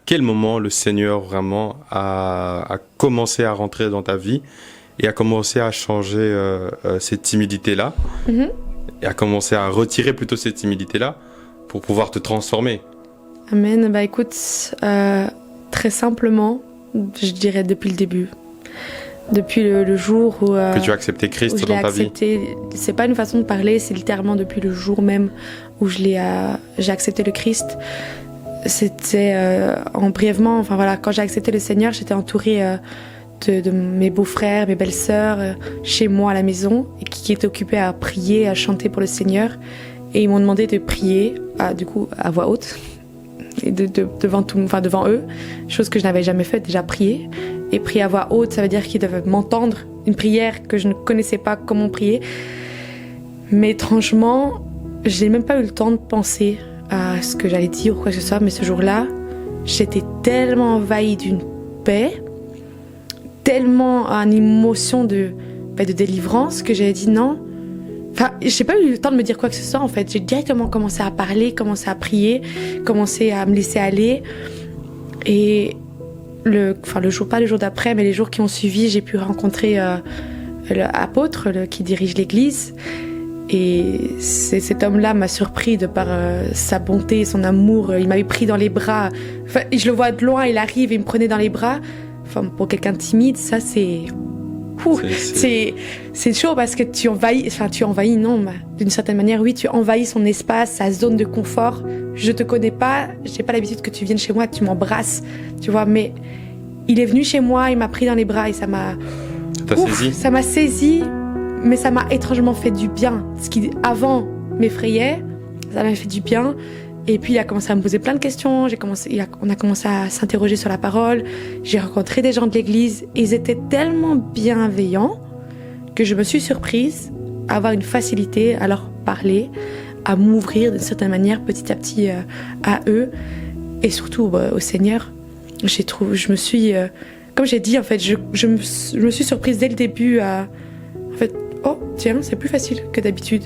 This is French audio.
quel moment le Seigneur vraiment a commencé à rentrer dans ta vie et a commencé à changer cette timidité-là et a commencé à retirer plutôt cette timidité-là pour pouvoir te transformer? Amen. Bah écoute, très simplement, je dirais depuis le début. Depuis le jour où... Que tu as accepté Christ dans ta vie. C'est pas une façon de parler, c'est littéralement depuis le jour même où j'ai accepté le Christ. C'était brièvement, enfin voilà, quand j'ai accepté le Seigneur, j'étais entourée de mes beaux-frères, mes belles-sœurs, chez moi à la maison, qui étaient occupés à prier, à chanter pour le Seigneur. Et ils m'ont demandé de prier, du coup, à voix haute, et devant eux, chose que je n'avais jamais faite, déjà prier. Et prier à voix haute, ça veut dire qu'ils devaient m'entendre, une prière que je ne connaissais pas comment prier. Mais étrangement, je n'ai même pas eu le temps de penser à ce que j'allais dire ou quoi que ce soit, mais ce jour-là, j'étais tellement envahie d'une paix, tellement une émotion de délivrance que j'avais dit non. Enfin, j'ai pas eu le temps de me dire quoi que ce soit en fait. J'ai directement commencé à parler, commencé à prier, commencé à me laisser aller. Et pas le jour d'après, mais les jours qui ont suivi, j'ai pu rencontrer l'apôtre qui dirige l'église. Et cet homme-là m'a surpris de par sa bonté, son amour. Il m'avait pris dans les bras. Enfin, je le vois de loin, il arrive et il me prenait dans les bras. Enfin, pour quelqu'un de timide, ça c'est chaud parce que tu envahis, non, d'une certaine manière, oui, tu envahis son espace, sa zone de confort. Je te connais pas, j'ai pas l'habitude que tu viennes chez moi, que tu m'embrasses, tu vois, mais il est venu chez moi, il m'a pris dans les bras et ça m'a saisi, mais ça m'a étrangement fait du bien. Ce qui, avant, m'effrayait, ça m'a fait du bien. Et puis, il a commencé à me poser plein de questions. On a commencé à s'interroger sur la parole. J'ai rencontré des gens de l'église. Ils étaient tellement bienveillants que je me suis surprise à avoir une facilité à leur parler, à m'ouvrir d'une certaine manière petit à petit à eux et surtout au Seigneur. Je me suis, comme j'ai dit en fait, je me suis surprise dès le début à, en fait, oh tiens, c'est plus facile que d'habitude.